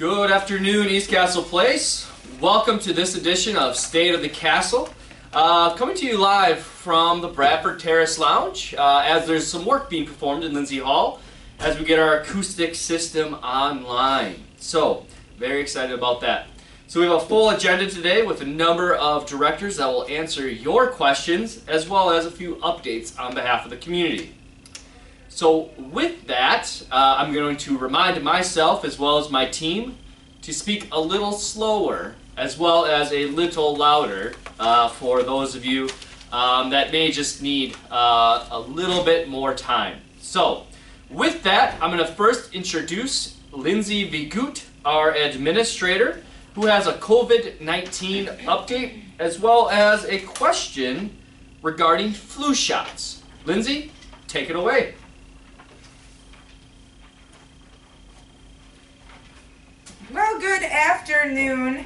Good afternoon, East Castle Place. Welcome to this edition of State of the Castle. Coming to you live from the Bradford Terrace Lounge as there's some work being performed in Lindsay Hall as we get our acoustic system online. So, very excited about that. So we have a full agenda today with a number of directors that will answer your questions as well as a few updates on behalf of the community. So with that, I'm going to remind myself as well as my team to speak a little slower as well as a little louder for those of you that may just need a little bit more time. So with that, I'm going to first introduce Lindsay Vigut, our administrator, who has a COVID-19 update as well as a question regarding flu shots. Lindsay, take it away. Well, good afternoon,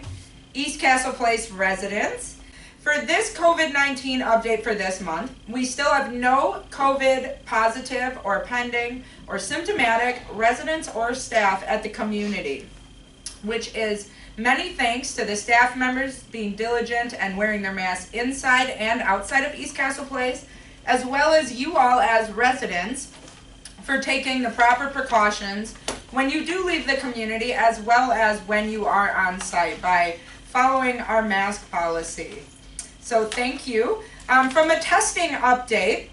East Castle Place residents. For this COVID-19 update for this month, we still have no COVID positive or pending or symptomatic residents or staff at the community, which is many thanks to the staff members being diligent and wearing their masks inside and outside of East Castle Place, as well as you all as residents for taking the proper precautions when you do leave the community as well as when you are on site by following our mask policy. So thank you. From a testing update,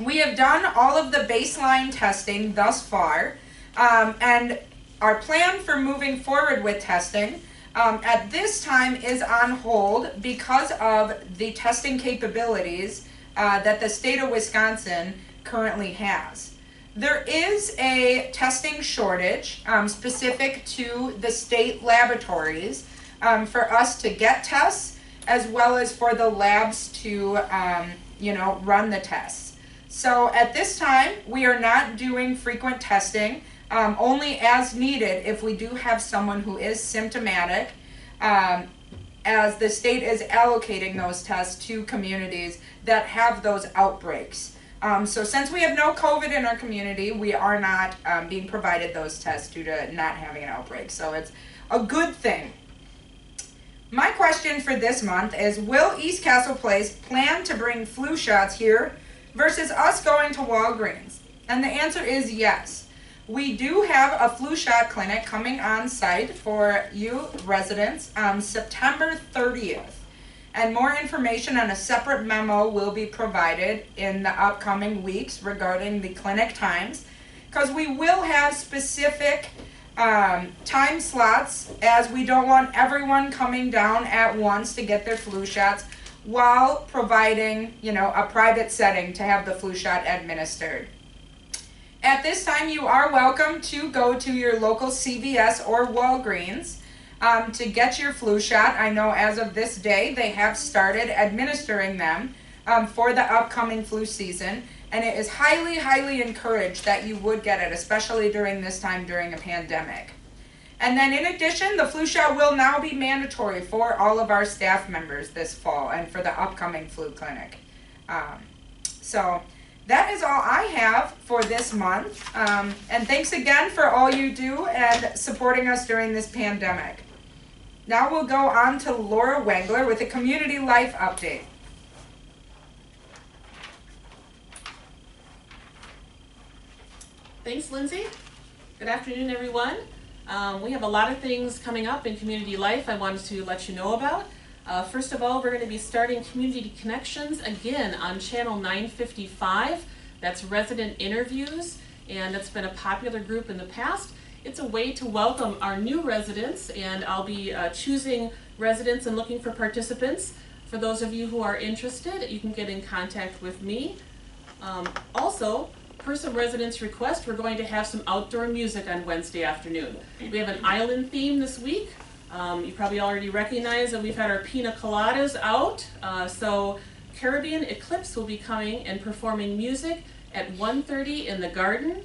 we have done all of the baseline testing thus far, and our plan for moving forward with testing at this time is on hold because of the testing capabilities that the state of Wisconsin currently has. There is a testing shortage specific to the state laboratories for us to get tests as well as for the labs to run the tests. So at this time, we are not doing frequent testing, only as needed if we do have someone who is symptomatic, as the state is allocating those tests to communities that have those outbreaks. So since we have no COVID in our community, we are not being provided those tests due to not having an outbreak. So it's a good thing. My question for this month is, will East Castle Place plan to bring flu shots here versus us going to Walgreens? And the answer is yes. We do have a flu shot clinic coming on site for you residents on September 30th. And more information on a separate memo will be provided in the upcoming weeks regarding the clinic times, because we will have specific time slots, as we don't want everyone coming down at once to get their flu shots while providing, a private setting to have the flu shot administered. At this time, you are welcome to go to your local CVS or Walgreens to get your flu shot. I know as of this day, they have started administering them for the upcoming flu season, and it is highly, highly encouraged that you would get it, especially during this time during a pandemic. And then in addition, the flu shot will now be mandatory for all of our staff members this fall and for the upcoming flu clinic. So that is all I have for this month. And thanks again for all you do and supporting us during this pandemic. Now we'll go on to Laura Wengler with a community life update. Thanks, Lindsay. Good afternoon, everyone. We have a lot of things coming up in community life I wanted to let you know about. First of all, we're going to be starting Community Connections again on channel 955. That's resident interviews, and that's been a popular group in the past. It's a way to welcome our new residents, and I'll be choosing residents and looking for participants. For those of you who are interested, you can get in contact with me. Also, per some residents' request, we're going to have some outdoor music on Wednesday afternoon. We have an island theme this week. You probably already recognize that we've had our pina coladas out. So Caribbean Eclipse will be coming and performing music at 1:30 in the garden,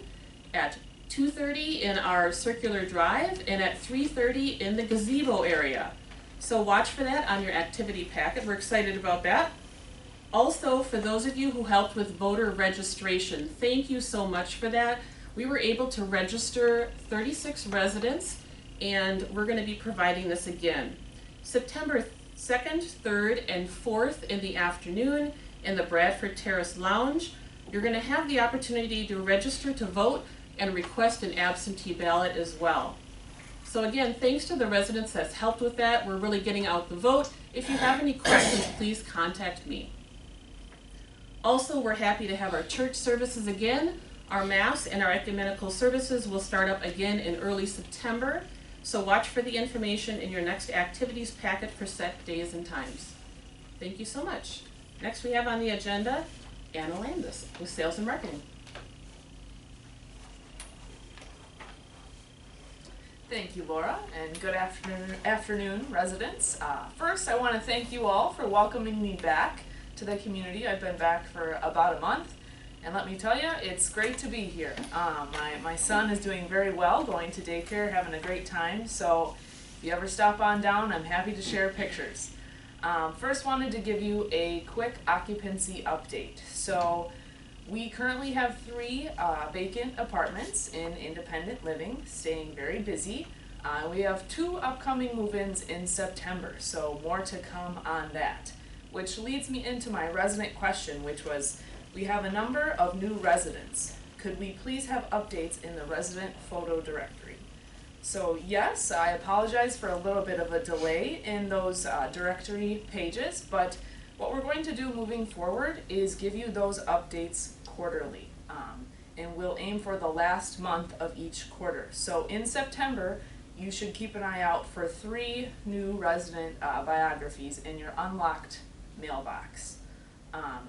at 2:30 in our circular drive, and at 3:30 in the gazebo area. So watch for that on your activity packet. We're excited about that. Also, for those of you who helped with voter registration, thank you so much for that. We were able to register 36 residents and we're going to be providing this again. September 2nd, 3rd, and 4th in the afternoon in the Bradford Terrace Lounge. You're going to have the opportunity to register to vote and request an absentee ballot as well. So again, thanks to the residents that's helped with that. We're really getting out the vote. If you have any questions, please contact me. Also, we're happy to have our church services again. Our Mass and our ecumenical services will start up again in early September. So watch for the information in your next activities packet for set days and times. Thank you so much. Next we have on the agenda, Anna Landis with Sales and Marketing. Thank you, Laura, and good afternoon, residents. First, I want to thank you all for welcoming me back to the community. I've been back for about a month, and let me tell you, it's great to be here. My son is doing very well, going to daycare, having a great time, so if you ever stop on down, I'm happy to share pictures. First, wanted to give you a quick occupancy update. So, we currently have 3 vacant apartments in independent living, staying very busy. We have 2 upcoming move-ins in September, so more to come on that. Which leads me into my resident question, which was, we have a number of new residents. Could we please have updates in the resident photo directory? So yes, I apologize for a little bit of a delay in those directory pages, but what we're going to do moving forward is give you those updates quarterly, and we'll aim for the last month of each quarter. So in September, you should keep an eye out for 3 new resident biographies in your unlocked mailbox.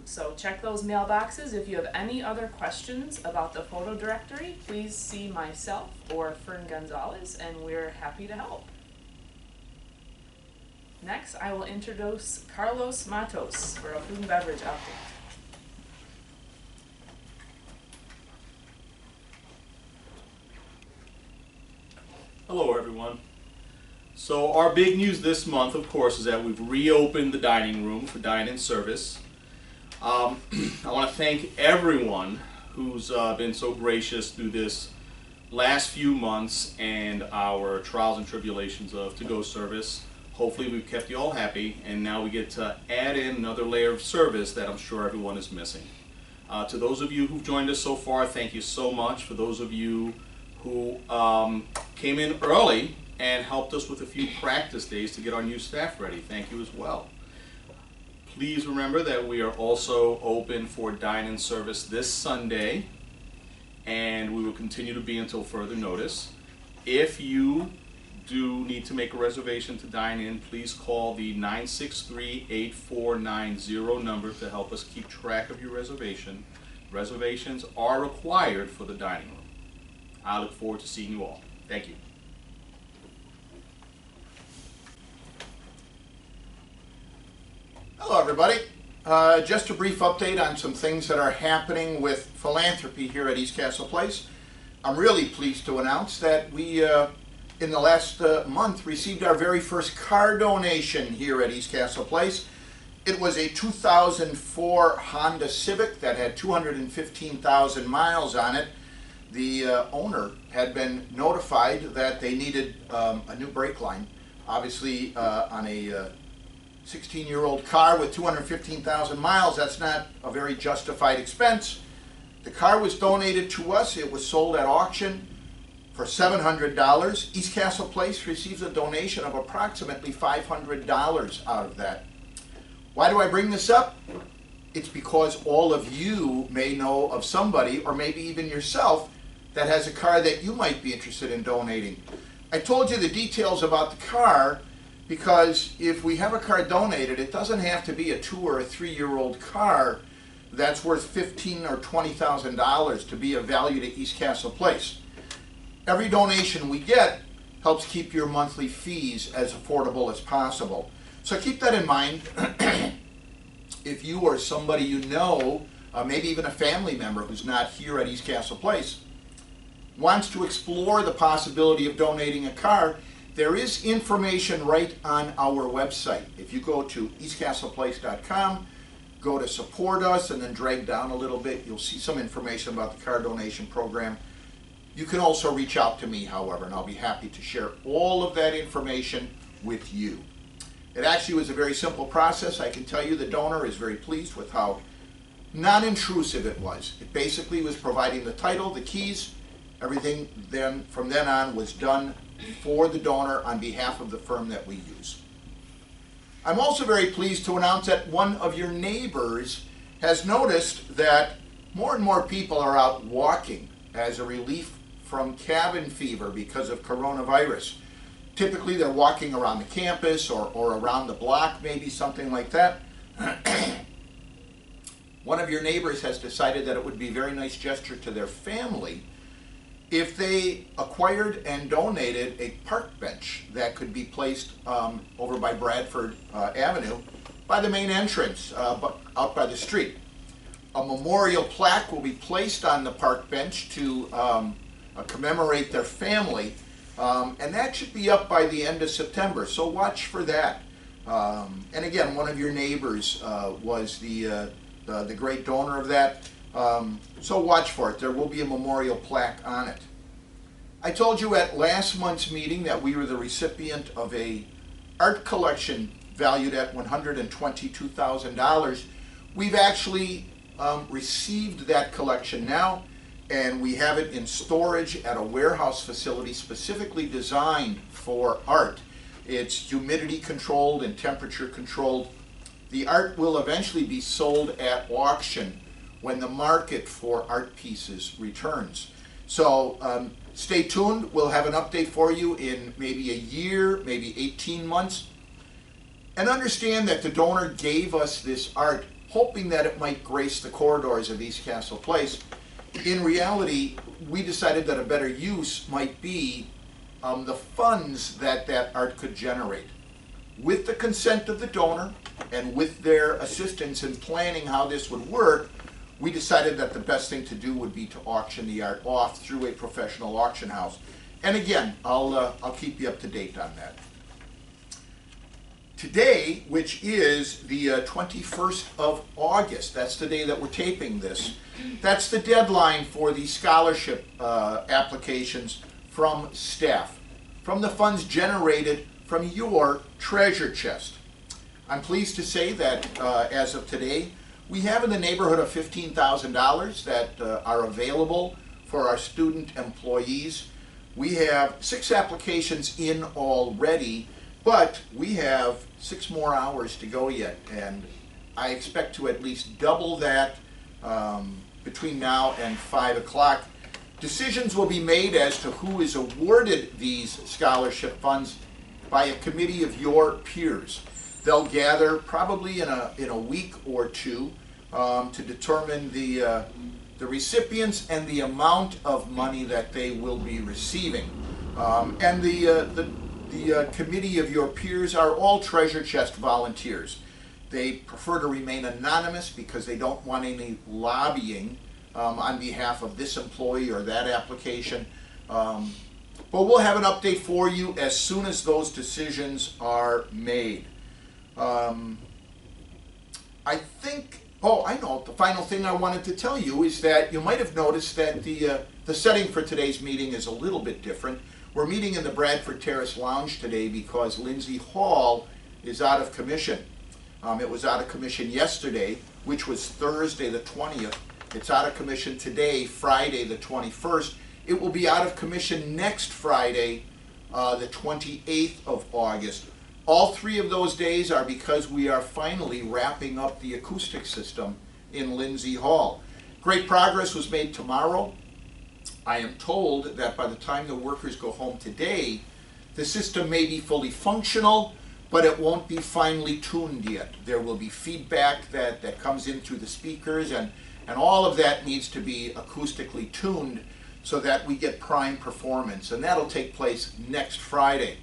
So check those mailboxes. If you have any other questions about the photo directory, please see myself or Fern Gonzalez, and we're happy to help. Next, I will introduce Carlos Matos for a food and beverage update. Hello everyone. So our big news this month, of course, is that we've reopened the dining room for dine-in service. I want to thank everyone who's been so gracious through this last few months and our trials and tribulations of to-go service. Hopefully we've kept you all happy, and now we get to add in another layer of service that I'm sure everyone is missing. To those of you who've joined us so far, thank you so much. For those of you who came in early and helped us with a few practice days to get our new staff ready, thank you as well. Please remember that we are also open for dine-in service this Sunday, and we will continue to be until further notice. If you do need to make a reservation to dine in, please call the 963-8490 number to help us keep track of your reservation. Reservations are required for the dining room. I look forward to seeing you all. Thank you. Hello everybody. Just a brief update on some things that are happening with philanthropy here at East Castle Place. I'm really pleased to announce that we, in the last month, received our very first car donation here at East Castle Place. It was a 2004 Honda Civic that had 215,000 miles on it. The owner had been notified that they needed a new brake line. Obviously, on a 16-year-old car with 215,000 miles, that's not a very justified expense. The car was donated to us. It was sold at auction for $700. East Castle Place receives a donation of approximately $500 out of that. Why do I bring this up? It's because all of you may know of somebody, or maybe even yourself, that has a car that you might be interested in donating. I told you the details about the car because if we have a car donated, it doesn't have to be a 2 or a 3-year-old car that's worth $15,000 or $20,000 to be of value to East Castle Place. Every donation we get helps keep your monthly fees as affordable as possible. So keep that in mind. If you or somebody you know, maybe even a family member who's not here at East Castle Place, wants to explore the possibility of donating a car, there is information right on our website. If you go to eastcastleplace.com, go to support us, and then drag down a little bit, you'll see some information about the car donation program. You can also reach out to me, however, and I'll be happy to share all of that information with you. It actually was a very simple process. I can tell you the donor is very pleased with how non-intrusive it was. It basically was providing the title, the keys, everything then from then on was done for the donor on behalf of the firm that we use. I'm also very pleased to announce that one of your neighbors has noticed that more and more people are out walking as a relief from cabin fever because of coronavirus. Typically they're walking around the campus or around the block, maybe something like that. One of your neighbors has decided that it would be a very nice gesture to their family if they acquired and donated a park bench that could be placed over by Bradford Avenue by the main entrance, out by the street. A memorial plaque will be placed on the park bench to commemorate their family, and that should be up by the end of September, so watch for that. And again, one of your neighbors was the great donor of that, so watch for it. There will be a memorial plaque on it. I told you at last month's meeting that we were the recipient of a art collection valued at $122,000. We've actually received that collection now, and we have it in storage at a warehouse facility specifically designed for art. It's humidity controlled and temperature controlled. The art will eventually be sold at auction when the market for art pieces returns. So stay tuned. We'll have an update for you in maybe a year, maybe 18 months. And understand that the donor gave us this art hoping that it might grace the corridors of East Castle Place. In reality, we decided that a better use might be the funds that that art could generate. With the consent of the donor and with their assistance in planning how this would work, we decided that the best thing to do would be to auction the art off through a professional auction house. And again, I'll keep you up to date on that. Today, which is the 21st of August, that's the day that we're taping this, that's the deadline for the scholarship applications from staff, from the funds generated from your treasure chest. I'm pleased to say that as of today, we have in the neighborhood of $15,000 that are available for our student employees. We have 6 applications in already, but we have 6 more hours to go yet, and I expect to at least double that between now and 5 o'clock. Decisions will be made as to who is awarded these scholarship funds by a committee of your peers. They'll gather probably in a week or two to determine the recipients and the amount of money that they will be receiving. And the committee of your peers are all treasure chest volunteers. They prefer to remain anonymous because they don't want any lobbying on behalf of this employee or that application. But we'll have an update for you as soon as those decisions are made. I think, I know, the final thing I wanted to tell you is that you might have noticed that the setting for today's meeting is a little bit different. We're meeting in the Bradford Terrace Lounge today because Lindsay Hall is out of commission. It was out of commission yesterday, which was Thursday the 20th. It's out of commission today, Friday the 21st. It will be out of commission next Friday, the 28th of August. All 3 of those days are because we are finally wrapping up the acoustic system in Lindsay Hall. Great progress was made tomorrow. I am told that by the time the workers go home today, the system may be fully functional, but it won't be finely tuned yet. There will be feedback that comes in through the speakers, and all of that needs to be acoustically tuned so that we get prime performance, and that'll take place next Friday.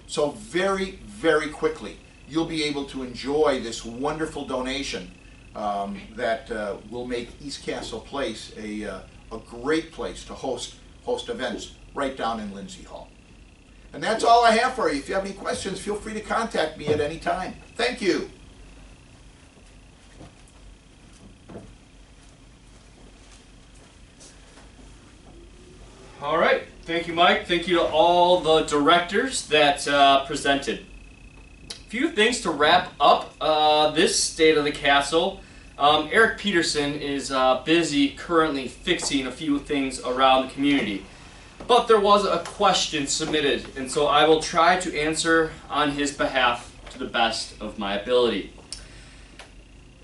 So very, very quickly, you'll be able to enjoy this wonderful donation that will make East Castle Place a great place to host events right down in Lindsay Hall. And that's all I have for you. If you have any questions, feel free to contact me at any time. Thank you. All Thank you, Mike. Thank you to all the directors that presented. A few things to wrap up this State of the Castle. Eric Peterson is busy currently fixing a few things around the community. But there was a question submitted, and so I will try to answer on his behalf to the best of my ability.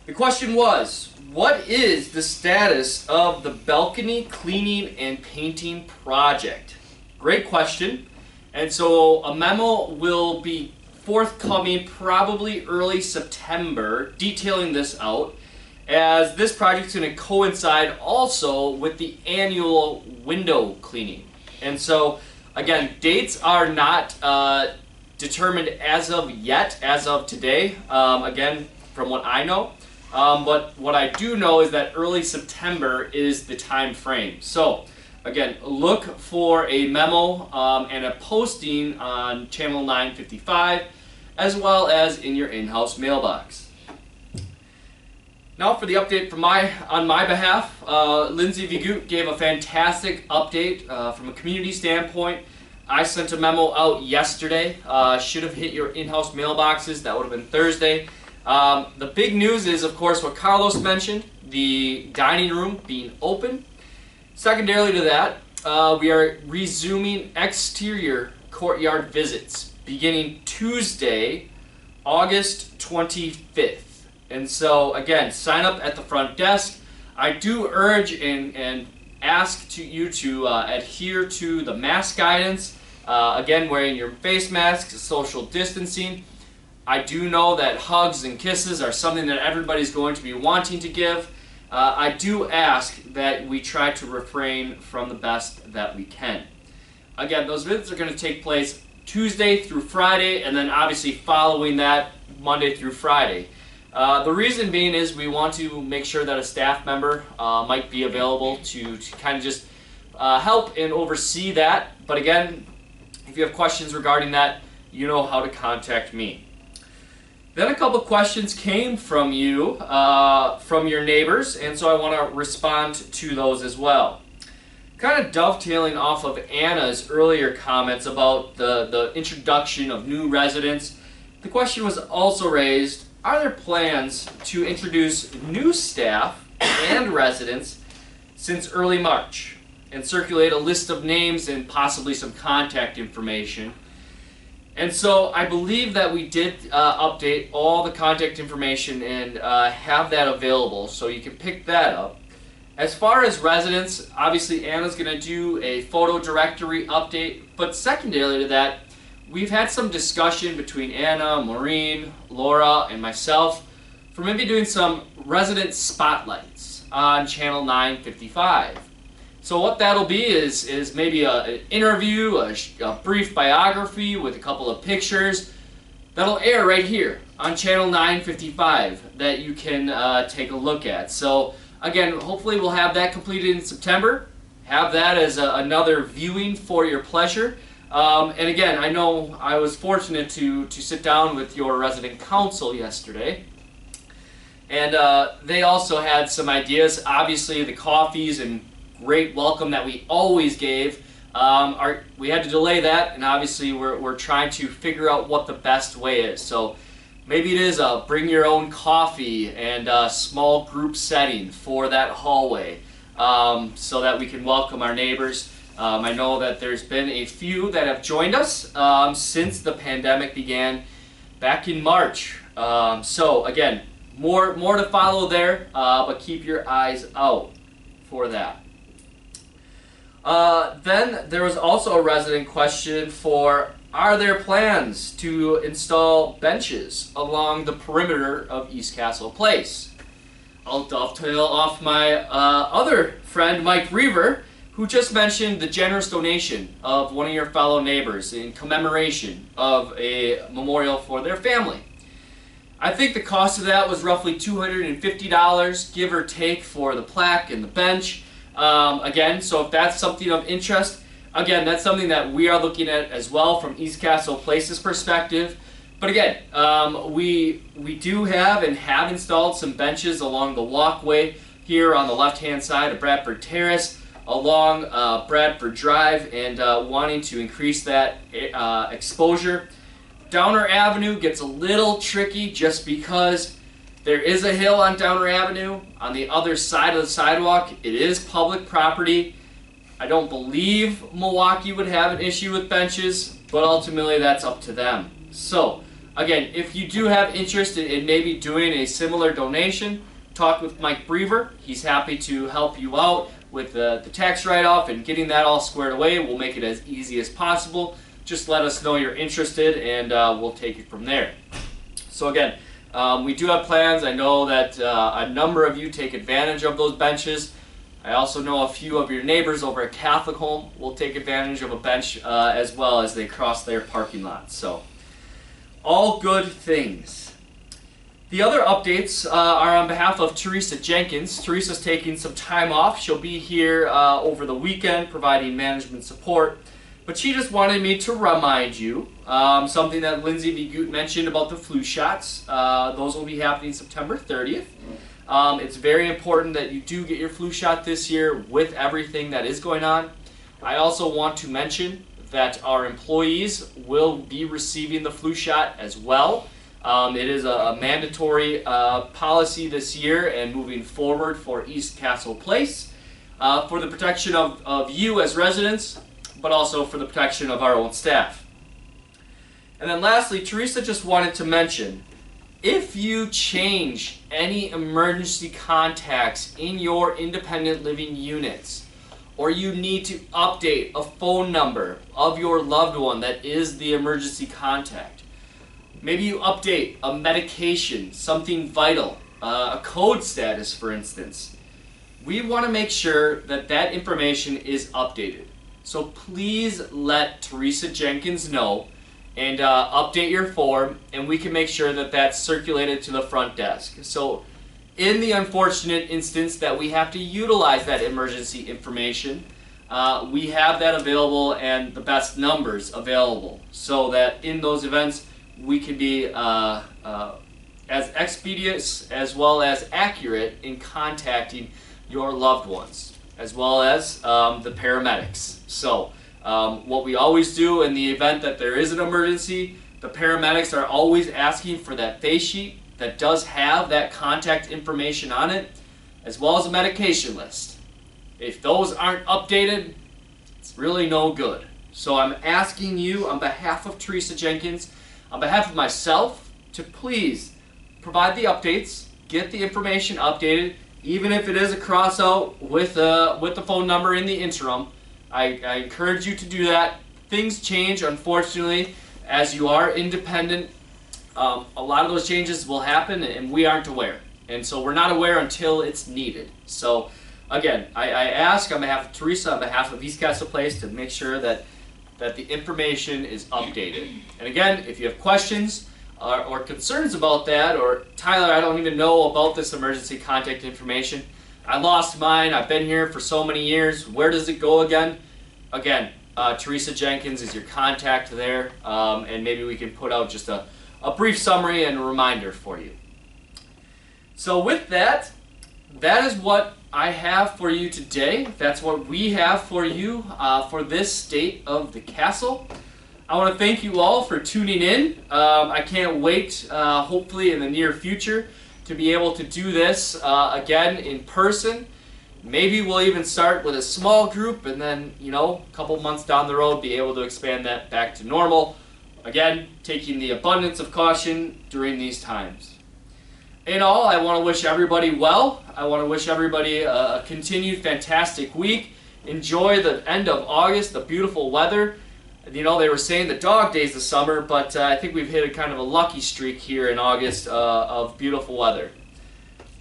The question was, what is the status of the balcony cleaning and painting project? Great question. And so a memo will be forthcoming probably early September detailing this out, as this project is going to coincide also with the annual window cleaning. And so, again, dates are not determined as of yet, as of today, again, from what I know. But what I do know is that early September is the time frame. So, again, look for a memo and a posting on Channel 955, as well as in your in-house mailbox. Now for the update on my behalf, Lindsay Vigut gave a fantastic update from a community standpoint. I sent a memo out yesterday. Should have hit your in-house mailboxes. That would have been Thursday. The big news is, of course, what Carlos mentioned, the dining room being open. Secondarily to that, we are resuming exterior courtyard visits beginning Tuesday, August 25th. And so, again, sign up at the front desk. I do urge and ask you to adhere to the mask guidance. Again, wearing your face masks, social distancing. I do know that hugs and kisses are something that everybody's going to be wanting to give. I do ask that we try to refrain from the best that we can. Again, those visits are going to take place Tuesday through Friday, and then obviously following that, Monday through Friday. The reason being is we want to make sure that a staff member might be available to kind of just help and oversee that. But again, if you have questions regarding that, you know how to contact me. Then a couple questions came from you, from your neighbors, and so I want to respond to those as well. Kind of dovetailing off of Anna's earlier comments about the introduction of new residents, the question was also raised, are there plans to introduce new staff and residents since early March and circulate a list of names and possibly some contact information? And so I believe that we did update all the contact information and have that available, so you can pick that up. As far as residents, obviously Anna's going to do a photo directory update, but secondarily to that, we've had some discussion between Anna, Maureen, Laura, and myself for maybe doing some resident spotlights on Channel 955. So what that'll be is maybe an interview, a brief biography with a couple of pictures that'll air right here on Channel 955 that you can take a look at. So again, hopefully we'll have that completed in September. Have that as another viewing for your pleasure. And again, I know I was fortunate to sit down with your resident council yesterday. And they also had some ideas. Obviously the coffees and great welcome that we always gave. We had to delay that, and obviously we're trying to figure out what the best way is. So maybe it is a bring your own coffee and a small group setting for that hallway so that we can welcome our neighbors. I know that there's been a few that have joined us since the pandemic began back in March. So again, more to follow there, but keep your eyes out for that. Then there was also a resident question for, are there plans to install benches along the perimeter of East Castle Place? I'll dovetail off my other friend, Mike Reaver, who just mentioned the generous donation of one of your fellow neighbors in commemoration of a memorial for their family. I think the cost of that was roughly $250, give or take, for the plaque and the bench. Again, so if that's something of interest, again, that's something that we are looking at as well from East Castle Place's perspective. But again, we do have and have installed some benches along the walkway here on the left-hand side of Bradford Terrace, along Bradford Drive and wanting to increase that exposure. Downer Avenue gets a little tricky just because there is a hill on Downer Avenue. On the other side of the sidewalk, it is public property. I don't believe Milwaukee would have an issue with benches, but ultimately that's up to them. So, again, if you do have interest in maybe doing a similar donation, talk with Mike Brever. He's happy to help you out with the tax write-off and getting that all squared away. We'll make it as easy as possible. Just let us know you're interested and we'll take it from there. So again, we do have plans. I know that a number of you take advantage of those benches. I also know a few of your neighbors over at Catholic Home will take advantage of a bench as well as they cross their parking lot. So, all good things. The other updates are on behalf of Teresa Jenkins. Teresa's taking some time off. She'll be here over the weekend providing management support. But she just wanted me to remind you something that Lindsay V. Goot mentioned about the flu shots. Those will be happening September 30th. It's very important that you do get your flu shot this year with everything that is going on. I also want to mention that our employees will be receiving the flu shot as well. It is a mandatory policy this year and moving forward for East Castle Place for the protection of you as residents, but also for the protection of our own staff. And then lastly, Teresa just wanted to mention, if you change any emergency contacts in your independent living units, or you need to update a phone number of your loved one that is the emergency contact, maybe you update a medication, something vital, a code status for instance, we want to make sure that that information is updated. So please let Teresa Jenkins know and update your form, and we can make sure that that's circulated to the front desk. So in the unfortunate instance that we have to utilize that emergency information, we have that available and the best numbers available so that in those events we can be as expeditious as well as accurate in contacting your loved ones, as well as the paramedics. So what we always do in the event that there is an emergency, the paramedics are always asking for that face sheet that does have that contact information on it, as well as a medication list. If those aren't updated, it's really no good. So I'm asking you on behalf of Teresa Jenkins, on behalf of myself, to please provide the updates, get the information updated, even if it is a cross out with the phone number in the interim. I encourage you to do that. Things change, unfortunately, as you are independent. A lot of those changes will happen and we aren't aware. And so we're not aware until it's needed. So again, I ask on behalf of Teresa, on behalf of East Castle Place, to make sure that the information is updated. And again, if you have questions or concerns about that, or Tyler, I don't even know about this emergency contact information, I lost mine, I've been here for so many years, where does it go again? Again, Teresa Jenkins is your contact there, and maybe we can put out just a brief summary and a reminder for you. So with that, that is what I have for you today. That's what we have for you for this State of the Castle. I want to thank you all for tuning in. I can't wait, hopefully in the near future, to be able to do this again in person. Maybe we'll even start with a small group and then, a couple months down the road, be able to expand that back to normal. Again, taking the abundance of caution during these times. In all, I want to wish everybody well. I want to wish everybody a continued fantastic week. Enjoy the end of August, the beautiful weather. They were saying the dog days this summer, but I think we've hit a kind of a lucky streak here in August of beautiful weather.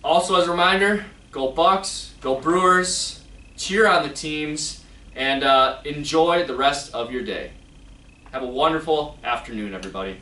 Also, as a reminder, go Bucks, go Brewers, cheer on the teams, and enjoy the rest of your day. Have a wonderful afternoon, everybody.